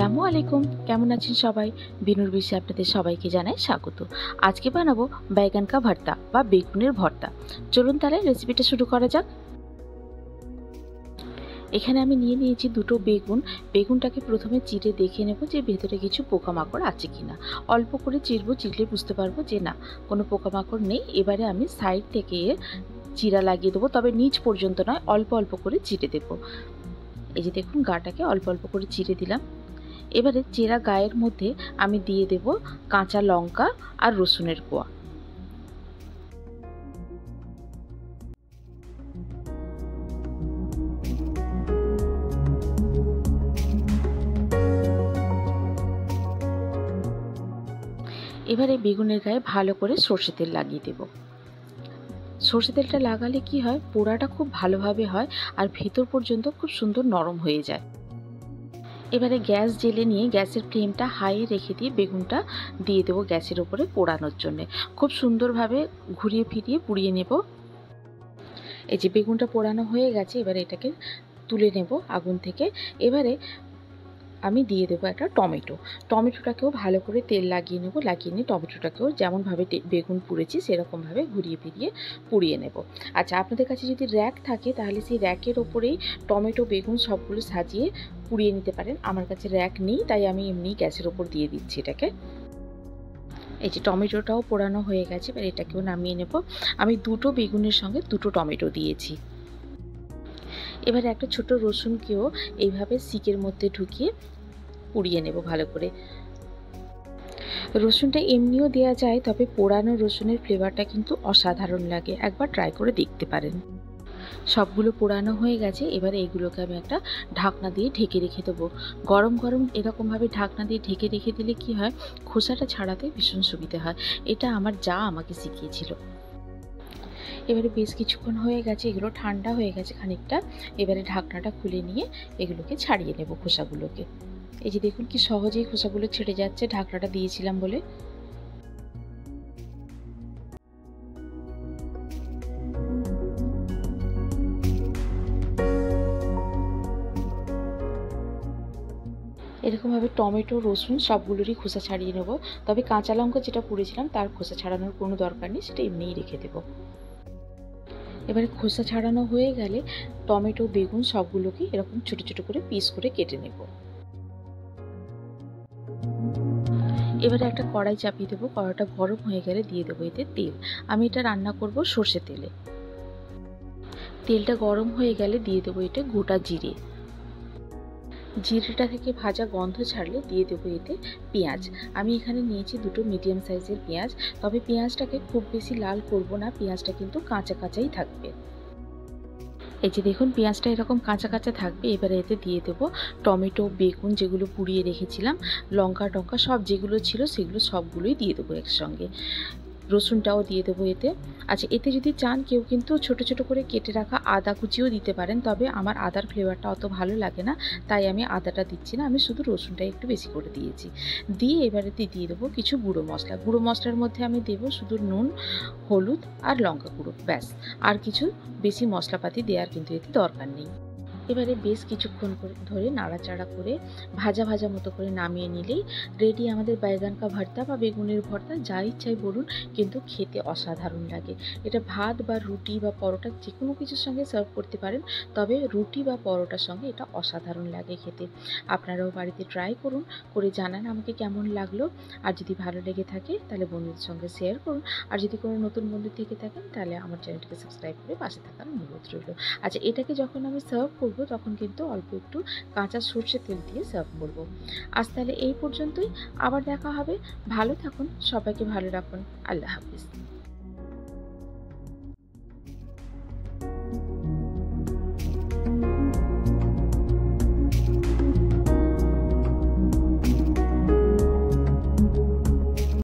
আসসালামু আলাইকুম। কেমন আছেন সবাই? বিনুর বিশ্বে আপনাদের সবাইকে জানাই স্বাগত। আজকে বানাবো বাইগান কা ভর্তা বা বেগুনের ভর্তা। চলুন তাহলে রেসিপিটা শুরু করা যাক। এখানে আমি নিয়ে নিয়েছি দুটো বেগুন। বেগুনটাকে প্রথমে চিড়ে দেখে নেব যে ভেতরে কিছু পোকামাকড় আছে কিনা। অল্প করে চিরবো, চিরলে বুঝতে পারবো যে না, কোনো পোকামাকড় নেই। এবারে আমি সাইড থেকে চিরা লাগিয়ে দেবো, তবে নিচ পর্যন্ত নয়, অল্প অল্প করে চিড়ে দেবো। এই যে দেখুন, গাটাকে অল্প অল্প করে চিড়ে দিলাম। এবারে চেরা গায়ের মধ্যে আমি দিয়ে দেব কাঁচা লঙ্কা আর রসুনের কোয়া। এবারে বেগুনের গায়ে ভালো করে সর্ষে তেল লাগিয়ে দেব। সর্ষে তেলটা লাগালে কি হয়, পোড়াটা খুব ভালোভাবে হয় আর ভেতর পর্যন্ত খুব সুন্দর নরম হয়ে যায়। এবারে গ্যাস জেলে নিয়ে গ্যাসের ফ্লেমটা হাইয়ে রেখে দিয়ে বেগুনটা দিয়ে দেবো গ্যাসের ওপরে পোড়ানোর জন্য। খুব সুন্দরভাবে ঘুরিয়ে ফিরিয়ে পুড়িয়ে নেব। এই যে বেগুনটা পোড়ানো হয়ে গেছে, এবারে এটাকে তুলে নেব আগুন থেকে। এবারে আমি দিয়ে দেবো একটা টমেটো। টমেটোটাকেও ভালো করে তেল লাগিয়ে নেব। লাগিয়ে নিয়ে টমেটোটাকেও যেমনভাবে বেগুন পুড়েছি সেরকমভাবে ঘুরিয়ে ফিরিয়ে পুড়িয়ে নেব। আচ্ছা, আপনাদের কাছে যদি র্যাক থাকে তাহলে সেই র্যাকের ওপরেই টমেটো বেগুন সবগুলো সাজিয়ে পুড়িয়ে নিতে পারেন। আমার কাছে র্যাক নেই, তাই আমি এমনি গ্যাসের ওপর দিয়ে দিচ্ছি এটাকে। এই যে টমেটোটাও পোড়ানো হয়ে গেছে, এবার এটাকেও নামিয়ে নেব। আমি দুটো বেগুনের সঙ্গে দুটো টমেটো দিয়েছি। এবারে একটা ছোট রসুনকেও এইভাবে শিকের মধ্যে ঢুকিয়ে পুড়িয়ে নেব ভালো করে। রসুনটা এমনিও দেওয়া যায়, তবে পোড়ানো রসুনের ফ্লেভারটা কিন্তু অসাধারণ লাগে। একবার ট্রাই করে দেখতে পারেন। সবগুলো পোড়ানো হয়ে গেছে, এবারে এগুলোকে আমি একটা ঢাকনা দিয়ে ঢেকে রেখে দেবো। গরম গরম এরকমভাবে ঢাকনা দিয়ে ঢেকে রেখে দিলে কি হয়, খোসাটা ছাড়াতে ভীষণ সুবিধা হয়। এটা আমার যা আমাকে শিখিয়েছিল। এবারে বেশ কিছুক্ষণ হয়ে গেছে, এগুলো ঠান্ডা হয়ে গেছে খানিকটা। এবারে ঢাকনাটা খুলে নিয়ে এগুলোকে ছাড়িয়ে নেব খোসাগুলোকে। এই যে দেখুন কি সহজেই খোসাগুলো ছেড়ে যাচ্ছে ঢাকনাটা দিয়েছিলাম বলে। এরকমভাবে টমেটো রসুন সবগুলোরই খোসা ছাড়িয়ে নেব। তবে কাঁচা লঙ্কা যেটা পুড়েছিলাম তার খোসা ছাড়ানোর কোনো দরকার নেই, সেটা এমনিই রেখে দেব। এবারে খোসা ছাড়ানো হয়ে গেলে টমেটো বেগুন সবগুলোকে এরকম ছোট ছোট করে পিস করে কেটে নেব। এবারে একটা কড়াই চাপিয়ে দেবো। কড়াইটা গরম হয়ে গেলে দিয়ে দেবো এতে তেল। আমি এটা রান্না করব সর্ষে তেলে। তেলটা গরম হয়ে গেলে দিয়ে দেবো এটা গোটা জিরে। জিরেটা থেকে ভাজা গন্ধ ছাড়লে দিয়ে দেবো এতে পেঁয়াজ। আমি এখানে নিয়েছি দুটো মিডিয়াম সাইজের পেঁয়াজ। তবে পেঁয়াজটাকে খুব বেশি লাল করব না, পেঁয়াজটা কিন্তু কাঁচা কাঁচাই থাকবে। এই যে দেখুন পেঁয়াজটা এরকম কাঁচা কাঁচা থাকবে। এবারে এতে দিয়ে দেবো টমেটো বেগুন যেগুলো পুড়িয়ে রেখেছিলাম, লঙ্কা টঙ্কা সব যেগুলো ছিল সেগুলো সবগুলোই দিয়ে দেবো একসঙ্গে। রসুনটাও দিয়ে দেবো এতে। আচ্ছা, এতে যদি চান কেউ কিন্তু ছোট ছোট করে কেটে রাখা আদা কুচিও দিতে পারেন, তবে আমার আদার ফ্লেভারটা অত ভালো লাগে না, তাই আমি আদাটা দিচ্ছি না। আমি শুধু রসুনটা একটু বেশি করে দিয়েছি। দিয়ে এবারে দিয়ে দেবো কিছু গুঁড়ো মশলা। গুঁড়ো মশলার মধ্যে আমি দেবো শুধু নুন, হলুদ আর লঙ্কা গুঁড়ো, ব্যাস। আর কিছু বেশি মশলাপাতি দেওয়ার কিন্তু এতে দরকার নেই। এবারে বেশ কিছুক্ষণ ধরে নাড়াচাড়া করে ভাজা ভাজা মতো করে নামিয়ে নিলেই রেডি আমাদের বাইগান কা ভর্তা বা বেগুনের ভর্তা। যা ইচ্ছাই বলুন, কিন্তু খেতে অসাধারণ লাগে। এটা ভাত বা রুটি বা পরোটা যে কোনো কিছুর সঙ্গে সার্ভ করতে পারেন, তবে রুটি বা পরোটার সঙ্গে এটা অসাধারণ লাগে খেতে। আপনারাও বাড়িতে ট্রাই করুন, করে জানান আমাকে কেমন লাগলো। আর যদি ভালো লেগে থাকে তাহলে বন্ধুদের সঙ্গে শেয়ার করুন। আর যদি কোনো নতুন বন্ধু থেকে থাকেন তাহলে আমার চ্যানেলটিকে সাবস্ক্রাইব করে পাশে থাকার অনুরোধ রইল। আচ্ছা, এটাকে যখন আমি সার্ভ করব তখন কিন্তু অল্প একটু কাঁচা সর্ষের তেল দিয়ে সার্ভ করব। আজ তাহলে এই পর্যন্তই, আবার দেখা হবে। ভালো থাকুন, সবাইকে ভালো রাখুন। আল্লাহ হাফিজ।